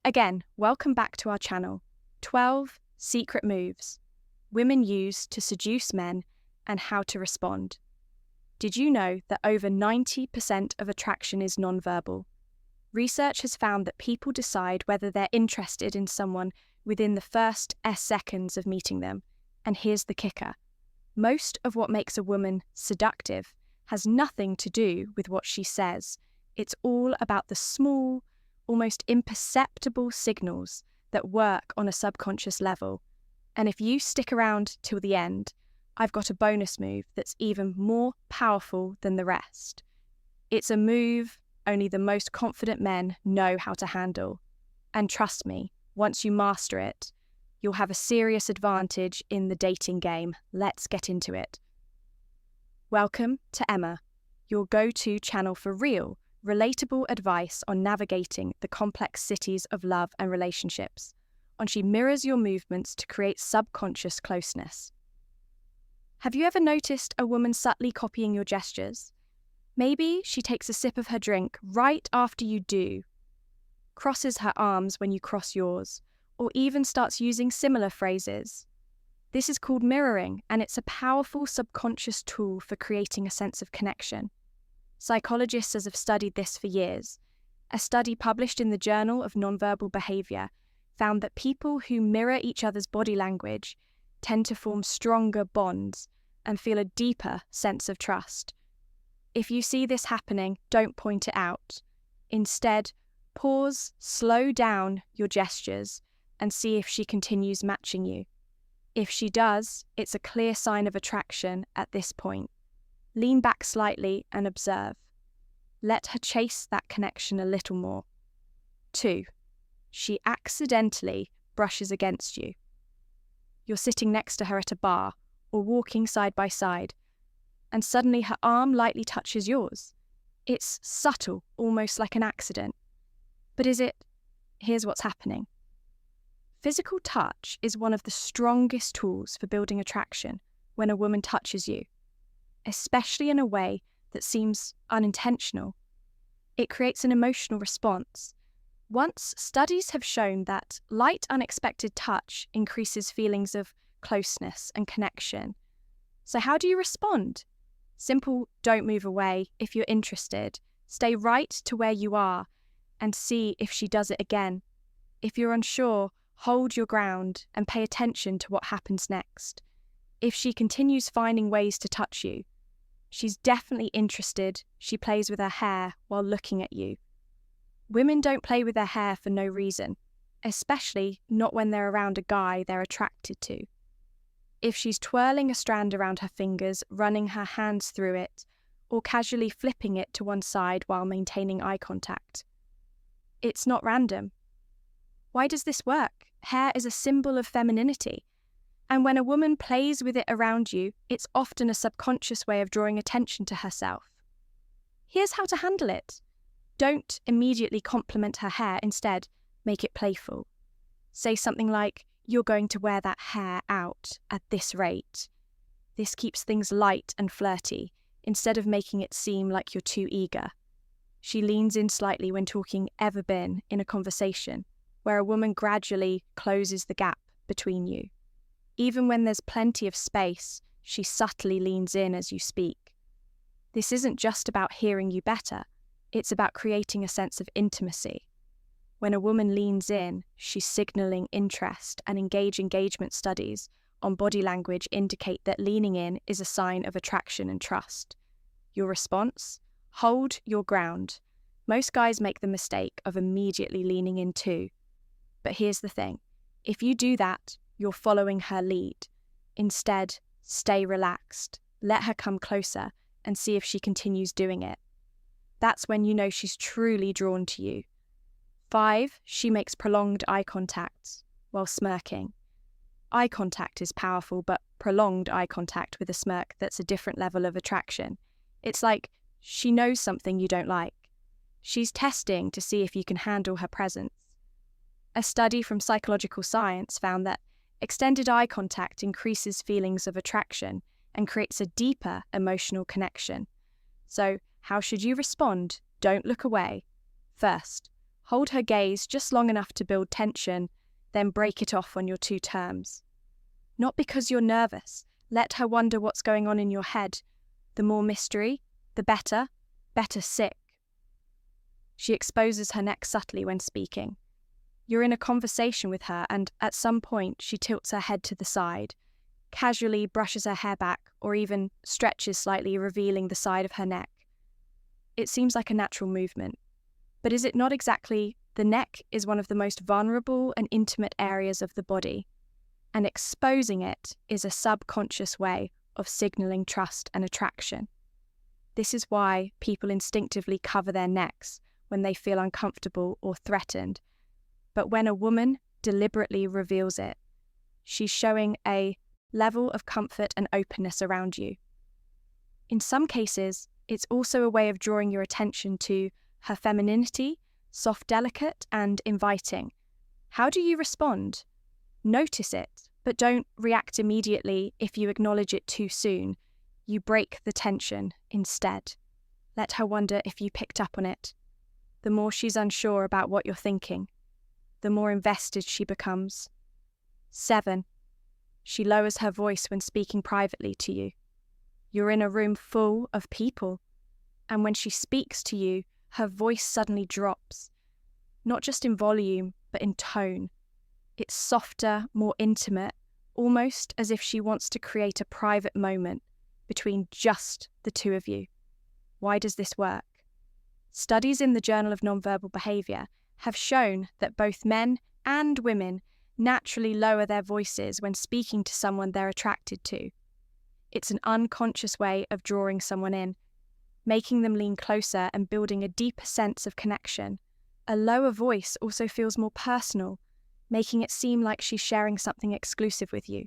Again, welcome back to our channel. 12 Secret Moves Women Use to Seduce Men and How to Respond. Did you know that over 90% of attraction is nonverbal? Research has found that people decide whether they're interested in someone within the first seconds of meeting them. And here's the kicker. Most of what makes a woman seductive has nothing to do with what she says. It's all about the small, almost imperceptible signals that work on a subconscious level. And if you stick around till the end, I've got a bonus move that's even more powerful than the rest. It's a move only the most confident men know how to handle. And trust me, once you master it, you'll have a serious advantage in the dating game. Let's get into it. Welcome to Emma, your go-to channel for real, relatable advice on navigating the complex cities of love and relationships. She mirrors your movements to create subconscious closeness. Have you ever noticed a woman subtly copying your gestures? Maybe she takes a sip of her drink right after you do, crosses her arms when you cross yours, or even starts using similar phrases. This is called mirroring, and it's a powerful subconscious tool for creating a sense of connection. Psychologists have studied this for years. A study published in the Journal of Nonverbal Behavior found that people who mirror each other's body language tend to form stronger bonds and feel a deeper sense of trust. If you see this happening, don't point it out. Instead, pause, slow down your gestures, and see if she continues matching you. If she does, it's a clear sign of attraction at this point. Lean back slightly and observe. Let her chase that connection a little more. 2. She accidentally brushes against you. You're sitting next to her at a bar or walking side by side, and suddenly her arm lightly touches yours. It's subtle, almost like an accident. But is it? Here's what's happening. Physical touch is one of the strongest tools for building attraction when a woman touches you, especially in a way that seems unintentional. It creates an emotional response. Once, studies have shown that light, unexpected touch increases feelings of closeness and connection. So how do you respond? Simple, don't move away. If you're interested, stay right to where you are and see if she does it again. If you're unsure, hold your ground and pay attention to what happens next. If she continues finding ways to touch you, she's definitely interested. She plays with her hair while looking at you. Women don't play with their hair for no reason, especially not when they're around a guy they're attracted to. If she's twirling a strand around her fingers, running her hands through it, or casually flipping it to one side while maintaining eye contact, it's not random. Why does this work? Hair is a symbol of femininity. And when a woman plays with it around you, it's often a subconscious way of drawing attention to herself. Here's how to handle it. Don't immediately compliment her hair. Instead, make it playful. Say something like, "You're going to wear that hair out at this rate." This keeps things light and flirty, instead of making it seem like you're too eager. She leans in slightly when talking. Ever been in a conversation where a woman gradually closes the gap between you? Even when there's plenty of space, she subtly leans in as you speak. This isn't just about hearing you better, it's about creating a sense of intimacy. When a woman leans in, she's signaling interest, and engagement studies on body language indicate that leaning in is a sign of attraction and trust. Your response? Hold your ground. Most guys make the mistake of immediately leaning in too. But here's the thing. If you do that, you're following her lead. Instead, stay relaxed. Let her come closer and see if she continues doing it. That's when you know she's truly drawn to you. 5. She makes prolonged eye contact while smirking. Eye contact is powerful, but prolonged eye contact with a smirk, that's a different level of attraction. It's like she knows something you don't like. She's testing to see if you can handle her presence. A study from Psychological Science found that extended eye contact increases feelings of attraction and creates a deeper emotional connection. So, how should you respond? Don't look away. First, Hold her gaze just long enough to build tension, then break it off on your two terms. Not because you're nervous. Let her wonder what's going on in your head. The more mystery, the better sick. She exposes her neck subtly when speaking. You're in a conversation with her, and at some point she tilts her head to the side, casually brushes her hair back, or even stretches slightly, revealing the side of her neck. It seems like a natural movement. But is it not exactly? The neck is one of the most vulnerable and intimate areas of the body, and exposing it is a subconscious way of signaling trust and attraction. This is why people instinctively cover their necks when they feel uncomfortable or threatened. But when a woman deliberately reveals it, she's showing a level of comfort and openness around you. In some cases, it's also a way of drawing your attention to her femininity, soft, delicate, and inviting. How do you respond? Notice it, but don't react immediately. If you acknowledge it too soon, you break the tension instead. Let her wonder if you picked up on it. The more she's unsure about what you're thinking, the more invested she becomes. 7. She lowers her voice when speaking privately to you. You're in a room full of people, and when she speaks to you, her voice suddenly drops, not just in volume, but in tone. It's softer, more intimate, almost as if she wants to create a private moment between just the two of you. Why does this work? Studies in the Journal of Nonverbal Behavior have shown that both men and women naturally lower their voices when speaking to someone they're attracted to. It's an unconscious way of drawing someone in, making them lean closer and building a deeper sense of connection. A lower voice also feels more personal, making it seem like she's sharing something exclusive with you.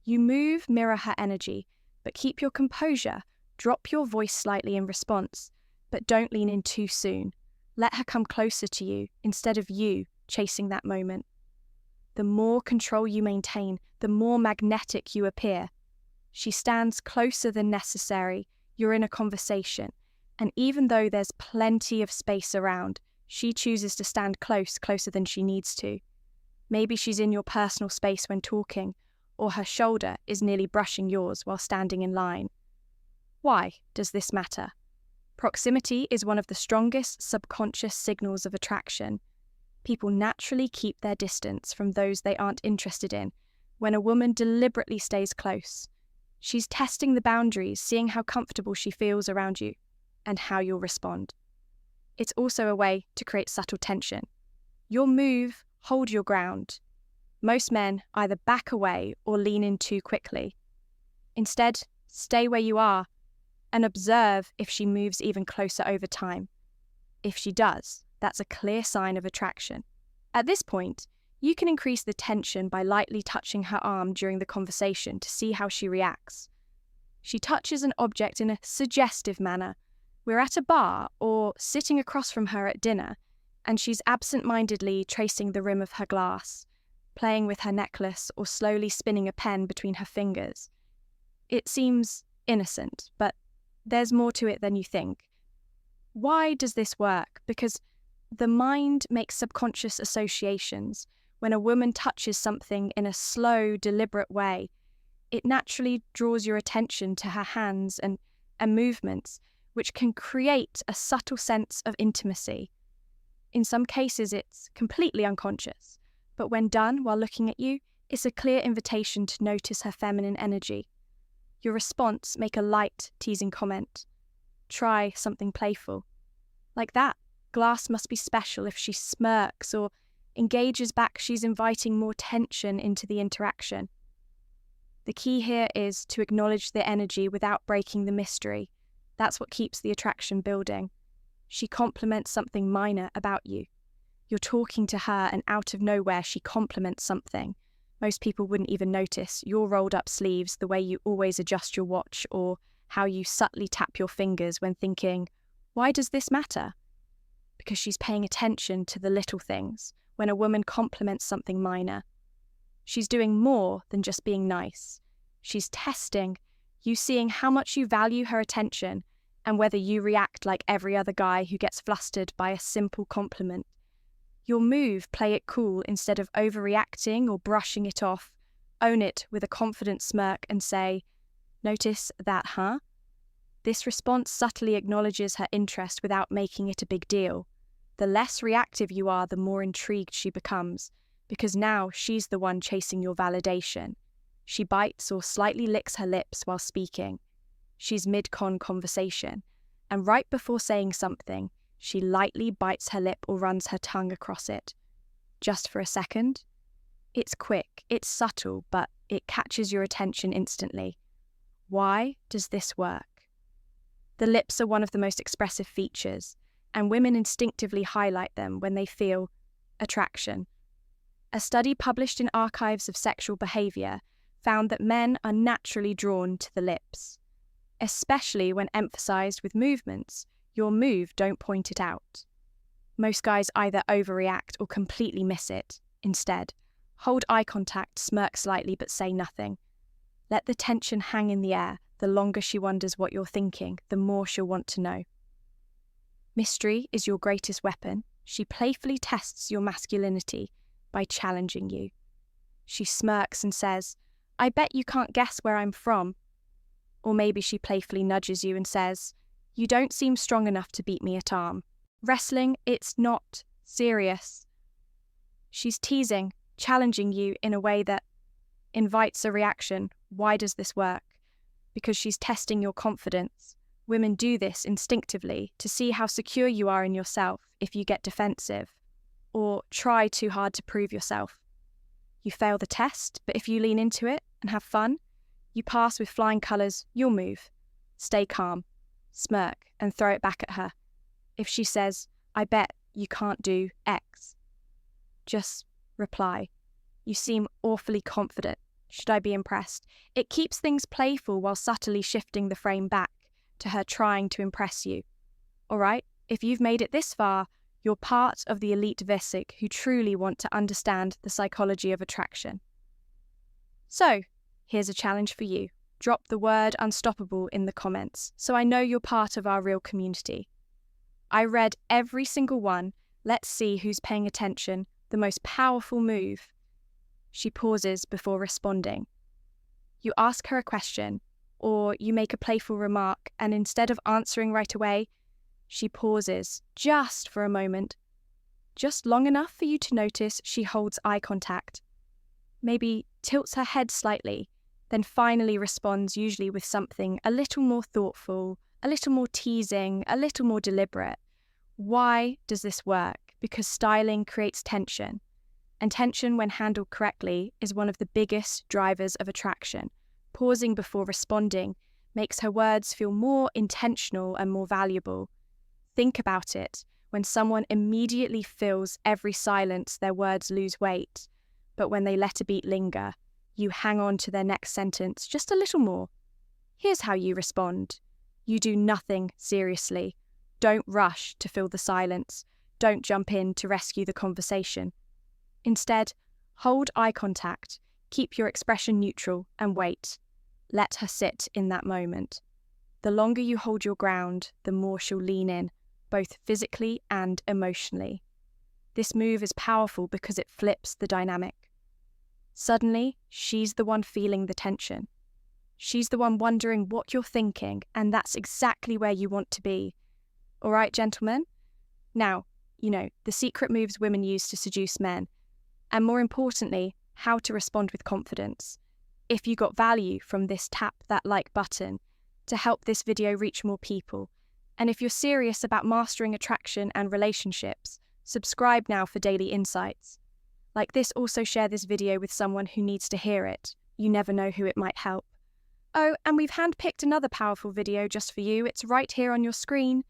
You mirror her energy, but keep your composure. Drop your voice slightly in response, but don't lean in too soon. Let her come closer to you instead of you chasing that moment. The more control you maintain, the more magnetic you appear. She stands closer than necessary. You're in a conversation, and even though there's plenty of space around, she chooses to stand closer than she needs to. Maybe she's in your personal space when talking, or her shoulder is nearly brushing yours while standing in line. Why does this matter? Proximity is one of the strongest subconscious signals of attraction. People naturally keep their distance from those they aren't interested in. When a woman deliberately stays close, she's testing the boundaries, seeing how comfortable she feels around you and how you'll respond. It's also a way to create subtle tension. You'll move, hold your ground. Most men either back away or lean in too quickly. Instead, stay where you are and observe if she moves even closer over time. If she does, that's a clear sign of attraction. At this point, you can increase the tension by lightly touching her arm during the conversation to see how she reacts. She touches an object in a suggestive manner. We're at a bar or sitting across from her at dinner, and she's absent-mindedly tracing the rim of her glass, playing with her necklace or slowly spinning a pen between her fingers. It seems innocent, but there's more to it than you think. Why does this work? Because the mind makes subconscious associations. When a woman touches something in a slow, deliberate way, it naturally draws your attention to her hands and movements, which can create a subtle sense of intimacy. In some cases, it's completely unconscious, but when done while looking at you, it's a clear invitation to notice her feminine energy. Your response, make a light, teasing comment. Try something playful. Like that, glass must be special. If she smirks or engages back, she's inviting more tension into the interaction. The key here is to acknowledge the energy without breaking the mystery. That's what keeps the attraction building. She compliments something minor about you. You're talking to her and out of nowhere she compliments something. Most people wouldn't even notice your rolled up sleeves, the way you always adjust your watch, or how you subtly tap your fingers when thinking, why does this matter? Because she's paying attention to the little things. When a woman compliments something minor, she's doing more than just being nice. She's testing you, seeing how much you value her attention and whether you react like every other guy who gets flustered by a simple compliment. Your move, play it cool instead of overreacting or brushing it off. Own it with a confident smirk and say, "Notice that, huh?" This response subtly acknowledges her interest without making it a big deal. The less reactive you are, the more intrigued she becomes, because now she's the one chasing your validation. She bites or slightly licks her lips while speaking. She's mid-con conversation, and right before saying something, she lightly bites her lip or runs her tongue across it. Just for a second. It's quick, it's subtle, but it catches your attention instantly. Why does this work? The lips are one of the most expressive features, and women instinctively highlight them when they feel attraction. A study published in Archives of Sexual Behavior found that men are naturally drawn to the lips, especially when emphasized with movements. Your move, don't point it out. Most guys either overreact or completely miss it. Instead, hold eye contact, smirk slightly but say nothing. Let the tension hang in the air. The longer she wonders what you're thinking, the more she'll want to know. Mystery is your greatest weapon. She playfully tests your masculinity by challenging you. She smirks and says, "I bet you can't guess where I'm from." Or maybe she playfully nudges you and says, "You don't seem strong enough to beat me at arm." Wrestling, it's not serious. She's teasing, challenging you in a way that invites a reaction. Why does this work? Because she's testing your confidence. Women do this instinctively to see how secure you are in yourself if you get defensive or try too hard to prove yourself. You fail the test, but if you lean into it and have fun, you pass with flying colours. You'll move. Stay calm, smirk, and throw it back at her. If she says, "I bet you can't do X," just reply, "You seem awfully confident. Should I be impressed?" It keeps things playful while subtly shifting the frame back to her trying to impress you. All right, if you've made it this far, you're part of the elite Visic who truly want to understand the psychology of attraction. So, here's a challenge for you. Drop the word unstoppable in the comments so I know you're part of our real community. I read every single one. Let's see who's paying attention. The most powerful move. She pauses before responding. You ask her a question, or you make a playful remark, and instead of answering right away, she pauses just for a moment, just long enough for you to notice she holds eye contact, maybe tilts her head slightly, then finally responds, usually with something a little more thoughtful, a little more teasing, a little more deliberate. Why does this work? Because styling creates tension. And tension, when handled correctly, is one of the biggest drivers of attraction. Pausing before responding makes her words feel more intentional and more valuable. Think about it. When someone immediately fills every silence, their words lose weight. But when they let a beat linger, you hang on to their next sentence just a little more. Here's how you respond. You do nothing seriously. Don't rush to fill the silence. Don't jump in to rescue the conversation. Instead, hold eye contact, keep your expression neutral, and wait. Let her sit in that moment. The longer you hold your ground, the more she'll lean in, both physically and emotionally. This move is powerful because it flips the dynamic. Suddenly, she's the one feeling the tension. She's the one wondering what you're thinking, and that's exactly where you want to be. All right, gentlemen? Now, the secret moves women use to seduce men. And more importantly, how to respond with confidence. If you got value from this, tap that like button to help this video reach more people. And if you're serious about mastering attraction and relationships, subscribe now for daily insights. Like this, also share this video with someone who needs to hear it. You never know who it might help. Oh, and we've handpicked another powerful video just for you. It's right here on your screen.